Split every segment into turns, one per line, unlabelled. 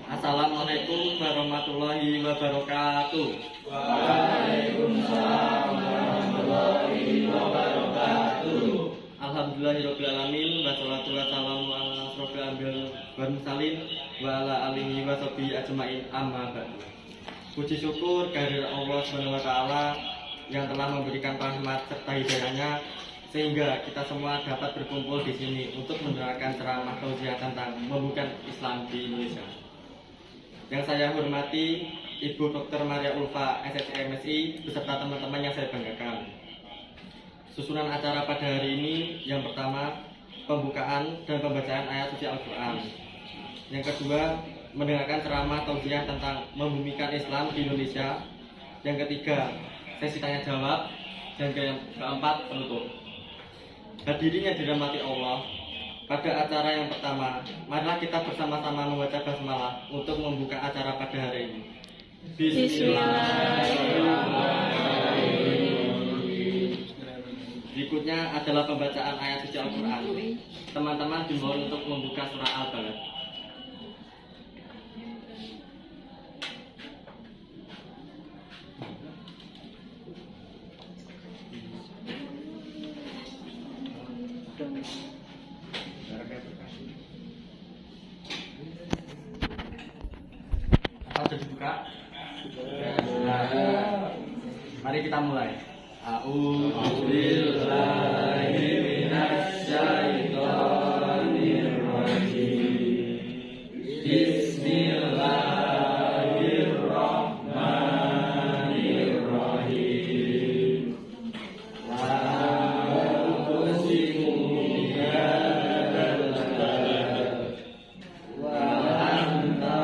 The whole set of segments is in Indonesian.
Assalamualaikum warahmatullahi wabarakatuh.
Waalaikumsalam warahmatullahi wabarakatuh.
Alhamdulillahirabbil alamin wassalatu wassalamu ala asrofil anbiya'i wal mursalin wa ala alihi wa sahbihi ajmain amma ba'du. Puji syukur kehadirat Allah Subhanahu wa taala yang telah memberikan rahmat serta hidayahnya sehingga kita semua dapat berkumpul di sini untuk mendengarkan ceramah tausiah tentang membuka Islam di Indonesia. Yang saya hormati Ibu Dr. Maria Ulfa, SSC MSI, beserta teman-teman yang saya banggakan. Susunan acara pada hari ini, yang pertama, pembukaan dan pembacaan ayat suci Al-Quran. Yang kedua, mendengarkan ceramah tausiah tentang membumikan Islam di Indonesia. Yang ketiga, sesi tanya jawab. Dan keempat, penutup. Hadirin yang dirahmati Allah, pada acara yang pertama, marilah kita bersama-sama membaca basmalah untuk membuka acara pada hari ini. Bismillahirrahmanirrahim. Berikutnya adalah pembacaan ayat suci Al-Quran. Teman-teman dimohon untuk membuka surah Al-Balad. Sudah dibuka? Mari kita mulai. A'udzubillahi minasyaitonirrajim. Bismillahirrahmanirrahim. Wa uqsimu bihadzal balad wa anta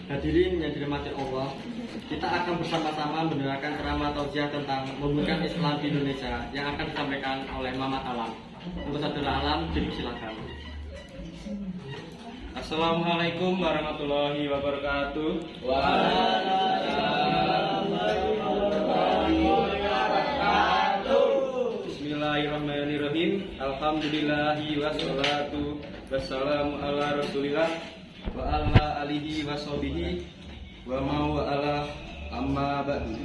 Hadirin yang dirahmati Allah, kita akan bersama-sama mendengarkan ceramah tausiah tentang membuka Islam di Indonesia yang akan disampaikan oleh Mamat Alam. Untuk saudara Alam, dipersilakan.
Assalamualaikum warahmatullahi wabarakatuh.
Waalaikumsalam warahmatullahi wabarakatuh.
Bismillahirrahmanirrahim. Alhamdulillahi wassalatu wassalamu ala rasulillah wa ala alihi wa sahbihi wa ma'ala amma ba'du.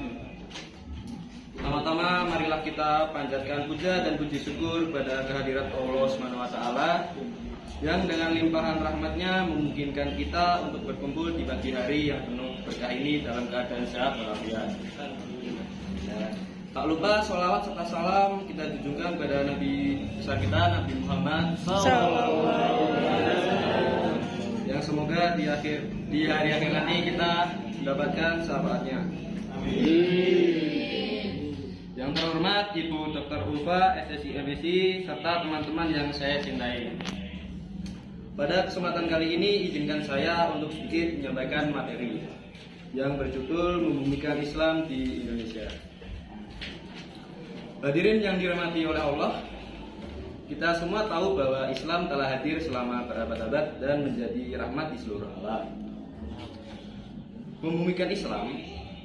Pertama-tama marilah kita panjatkan puja dan puji syukur pada kehadirat Allah Subhanahu wa taala yang dengan limpahan rahmatnya memungkinkan kita untuk berkumpul di pagi hari yang penuh berkah ini dalam keadaan sehat walafiat. Ya. Tak lupa sholawat serta salam kita tunjukkan kepada Nabi besar kita, Nabi Muhammad yang semoga di hari akhir nanti kita mendapatkan syafaatnya. Yang terhormat Ibu Dr. Ulfa, SSI MSI, serta teman-teman yang saya cintai. Pada kesempatan kali ini izinkan saya untuk sedikit menyampaikan materi yang berjudul Membumikan Islam di Indonesia. Hadirin yang dirahmati oleh Allah, kita semua tahu bahwa Islam telah hadir selama berabad-abad dan menjadi rahmat di seluruh alam. Membumikan Islam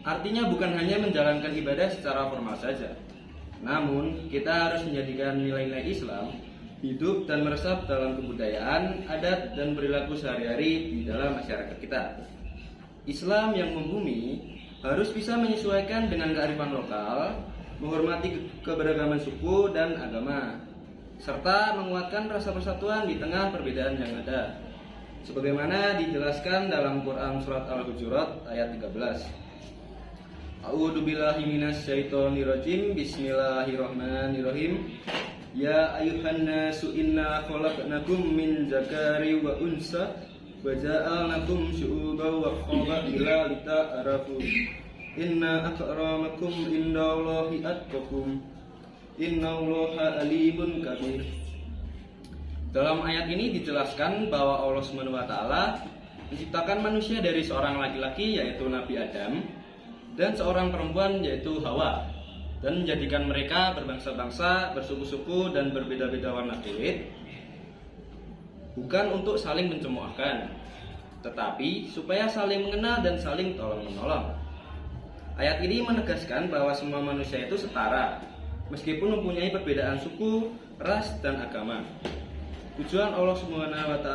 artinya bukan hanya menjalankan ibadah secara formal saja, namun kita harus menjadikan nilai-nilai Islam hidup dan meresap dalam kebudayaan, adat, dan perilaku sehari-hari di dalam masyarakat kita. Islam yang membumi harus bisa menyesuaikan dengan kearifan lokal, menghormati keberagaman suku dan agama, serta menguatkan rasa persatuan di tengah perbedaan yang ada. Sebagaimana dijelaskan dalam Quran Surat Al-Hujurat ayat 13. A'udzubillahi minasyaitonirrajim. Bismillahirrahmanirrahim. Ya ayuhan nasu inna khalaqnakum min zakari wa unsa wa ja'alnakum syu'uban wa qabaila lita'arafu. Inna akramakum indallahi atqakum. Innallaha alimun kabir. Dalam ayat ini dijelaskan bahwa Allah SWT menciptakan manusia dari seorang laki-laki yaitu Nabi Adam dan seorang perempuan yaitu Hawa, dan menjadikan mereka berbangsa-bangsa, bersuku-suku, dan berbeda-beda warna kulit, bukan untuk saling mencemoohkan, tetapi supaya saling mengenal dan saling tolong-menolong. Ayat ini menegaskan bahwa semua manusia itu setara, meskipun mempunyai perbedaan suku, ras, dan agama. Tujuan Allah SWT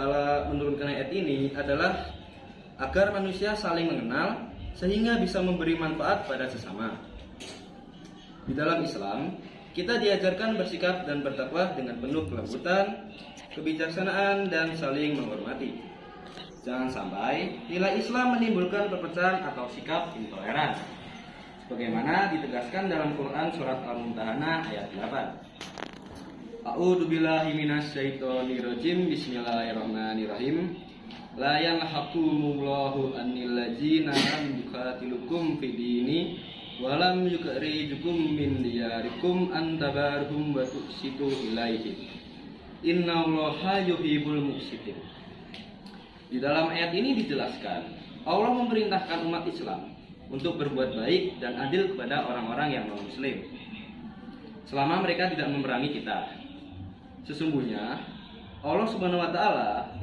menurunkan ayat ini adalah agar manusia saling mengenal, sehingga bisa memberi manfaat pada sesama. Di dalam Islam, kita diajarkan bersikap dan bertakwa dengan penuh kelembutan, kebijaksanaan, dan saling menghormati. Jangan sampai nilai Islam menimbulkan perpecahan atau sikap intoleran, sebagaimana ditegaskan dalam Quran Surat Al-Mumtahanah ayat 8. A'udzubillahi minasyaitonirrajim. Bismillahirrahmanirrahim. La yanhakumullahu annil ladzina lam yuqatilukum fid dini walam yukrijukum min diyarikum antabarhum wa tuqsitu ilaihim. Innallaha yuhibbul muqsitin. Di dalam ayat ini dijelaskan Allah memerintahkan umat Islam untuk berbuat baik dan adil kepada orang-orang yang non-muslim selama mereka tidak memerangi kita. Sesungguhnya Allah SWT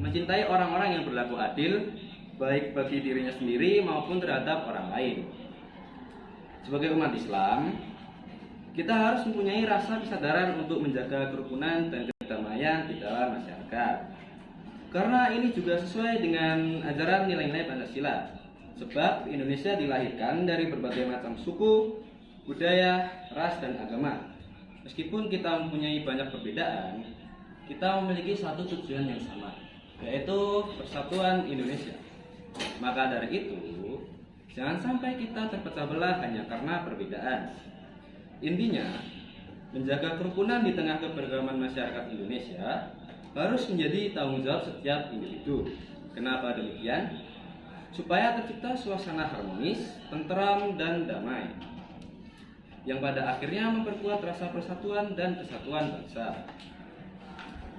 mencintai orang-orang yang berlaku adil, baik bagi dirinya sendiri maupun terhadap orang lain. Sebagai umat Islam, kita harus mempunyai rasa kesadaran untuk menjaga kerukunan dan kedamaian di dalam masyarakat. Karena ini juga sesuai dengan ajaran nilai-nilai Pancasila. Sebab Indonesia dilahirkan dari berbagai macam suku, budaya, ras, dan agama. Meskipun kita mempunyai banyak perbedaan, kita memiliki satu tujuan yang sama, yaitu persatuan Indonesia. Maka dari itu, jangan sampai kita terpecah belah hanya karena perbedaan. Intinya, menjaga kerukunan di tengah keberagaman masyarakat Indonesia harus menjadi tanggung jawab setiap individu. Kenapa demikian? Supaya tercipta suasana harmonis, tentram, dan damai, yang pada akhirnya memperkuat rasa persatuan dan kesatuan bangsa.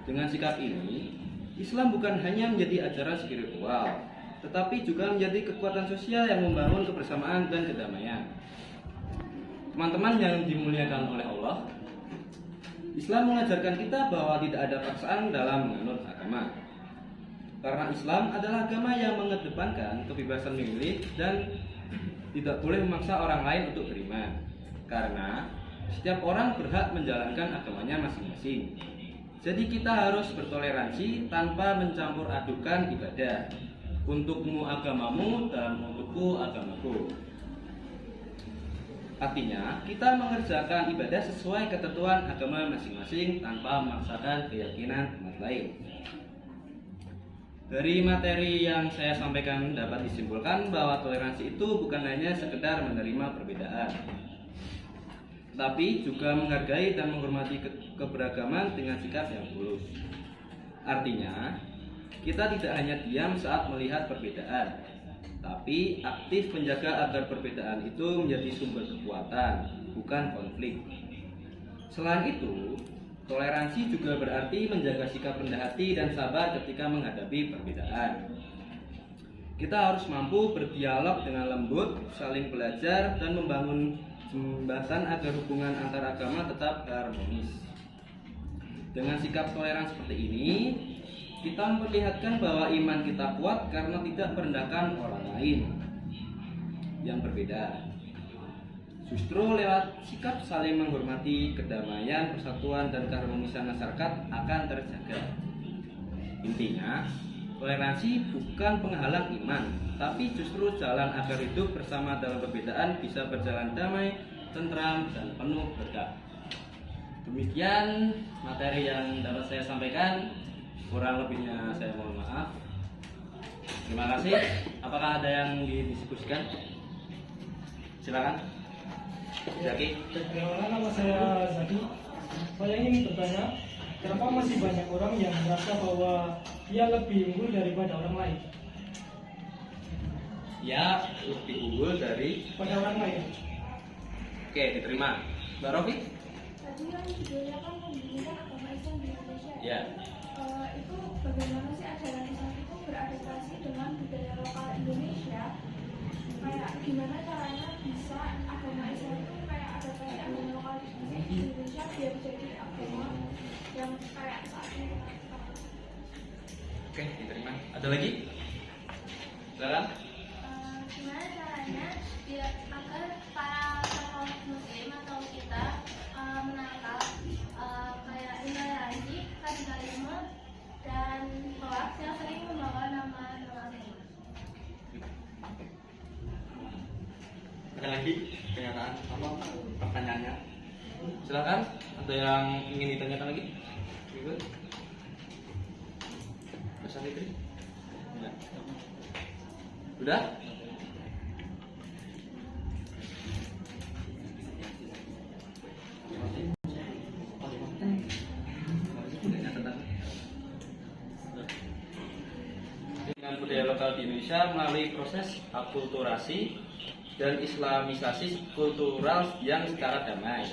Dengan sikap ini, Islam bukan hanya menjadi ajaran spiritual, tetapi juga menjadi kekuatan sosial yang membangun kebersamaan dan kedamaian. Teman-teman yang dimuliakan oleh Allah, Islam mengajarkan kita bahwa tidak ada paksaan dalam menganut agama. Karena Islam adalah agama yang mengedepankan kebebasan memilih dan tidak boleh memaksa orang lain untuk beriman. Karena setiap orang berhak menjalankan agamanya masing-masing. Jadi kita harus bertoleransi tanpa mencampur adukan ibadah. Untukmu agamamu dan untukku agamaku. Artinya, kita mengerjakan ibadah sesuai ketentuan agama masing-masing tanpa memaksakan keyakinan umat lain. Dari materi yang saya sampaikan dapat disimpulkan bahwa toleransi itu bukan hanya sekedar menerima perbedaan, tapi juga menghargai dan menghormati keberagaman dengan sikap yang tulus. Artinya, kita tidak hanya diam saat melihat perbedaan, tapi aktif menjaga agar perbedaan itu menjadi sumber kekuatan, bukan konflik. Selain itu, toleransi juga berarti menjaga sikap rendah hati dan sabar ketika menghadapi perbedaan. Kita harus mampu berdialog dengan lembut, saling belajar, dan membangun jembatan agar hubungan antar agama tetap harmonis. Dengan sikap toleran seperti ini, kita memperlihatkan bahwa iman kita kuat karena tidak merendahkan orang lain yang berbeda. Justru lewat sikap saling menghormati, kedamaian, persatuan, dan keharmonisan masyarakat akan terjaga. Intinya, toleransi bukan penghalang iman, tapi justru jalan agar hidup bersama dalam perbedaan bisa berjalan damai, tentram, dan penuh berkah. Demikian materi yang dapat saya sampaikan. Kurang lebihnya saya mohon maaf. Terima kasih. Apakah ada yang didiskusikan? Silakan. Zaki.
Perkenalkan, nama saya Zaki. Saya ingin bertanya, kenapa masih banyak orang yang merasa bahwa dia lebih unggul daripada orang lain?
Ya, lebih unggul dari
Pada orang lain.
Oke, diterima. Mbak Rofi?
Tadi kan judulnya kan membingungkan agama Islam di Indonesia.
Ya.
Itu bagaimana sih ajaran Islam itu beradaptasi dengan budaya lokal Indonesia? Kayak gimana caranya bisa agama Islam itu kayak adaptasi agama lokal di Indonesia biar jadi agama yang kayak saat ini.
Oke, diterima. Ada lagi? Silakan.
Gimana caranya biar agar para tokoh muslim atau kita menangkap kayak intoleransi, radikalisme, dan hoax yang sering membawa nama agama.
Ada lagi pernyataan apa pertanyaannya?
Silakan. Ada yang ingin ditanyakan lagi? Ibu? Mas Fitri? Ya. Udah? Dengan budaya lokal di Indonesia melalui proses akulturasi dan islamisasi kultural yang secara damai.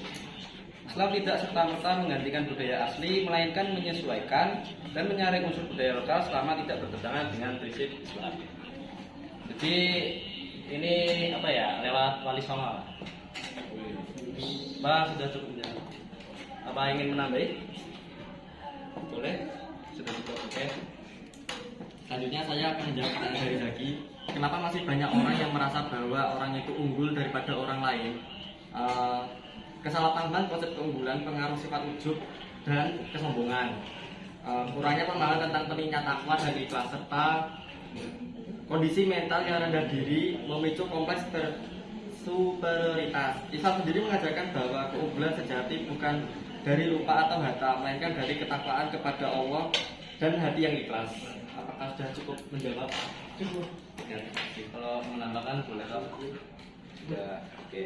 Islam tidak serta-merta menggantikan budaya asli, melainkan menyesuaikan dan menyaring unsur budaya lokal selama tidak bertentangan dengan prinsip Islam. Jadi ini apa ya, lewat Wali Songo. Pak, sudah cukup ya. Apa ingin menambahi? Boleh? Sudah cukup, oke.
Selanjutnya saya akan menjawab pertanyaan dari Zaki. Kenapa masih banyak orang yang merasa bahwa orang itu unggul daripada orang lain? Kesalahpahaman konsep keunggulan, pengaruh sifat ujub dan kesombongan, kurangnya pemahaman tentang pentingnya takwa dan ikhlas, serta kondisi mental yang rendah diri memicu kompleks superioritas. Islam sendiri mengajarkan bahwa keunggulan sejati bukan dari lupa atau harta, melainkan dari ketakwaan kepada Allah dan hati yang ikhlas. Apakah sudah cukup menjawab?
Cukup.
Ya,
Kalau menambahkan boleh toh? Sudah, oke.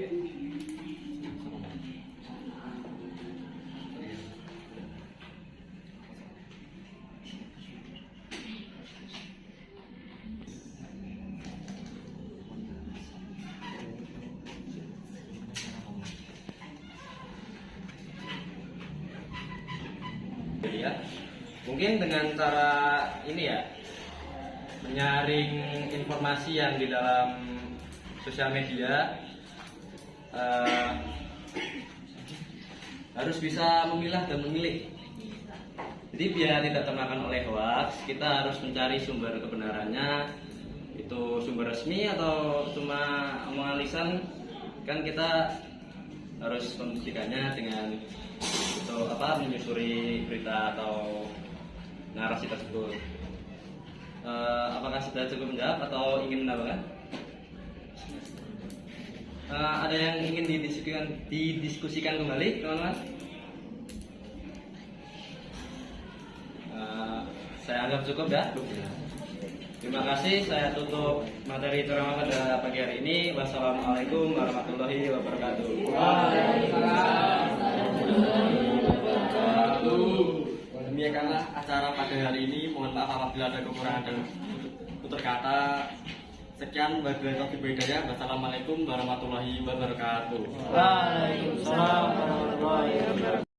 Ya, mungkin dengan cara ini ya, menyaring informasi yang di dalam sosial media, harus bisa memilah dan memilih. Jadi biar tidak termakan oleh hoax, kita harus mencari sumber kebenarannya, itu sumber resmi atau cuma omongan lisan. Kan kita harus membuktikannya dengan itu menyusuri berita atau narasi tersebut. Apakah sudah cukup menjawab atau ingin menambahkan? Ada yang ingin didiskusikan kembali, teman-teman? Saya anggap cukup ya. Terima kasih, saya tutup materi ceramah pada pagi hari ini. Wassalamualaikum warahmatullahi wabarakatuh.
Demikianlah acara pada hari ini. Mohon maaf apabila ada kekurangan dan tutur kata. Sekian, wabillahi taufiq wal hidayah. Wassalamualaikum warahmatullahi wabarakatuh.
Waalaikumsalam warahmatullahi wabarakatuh.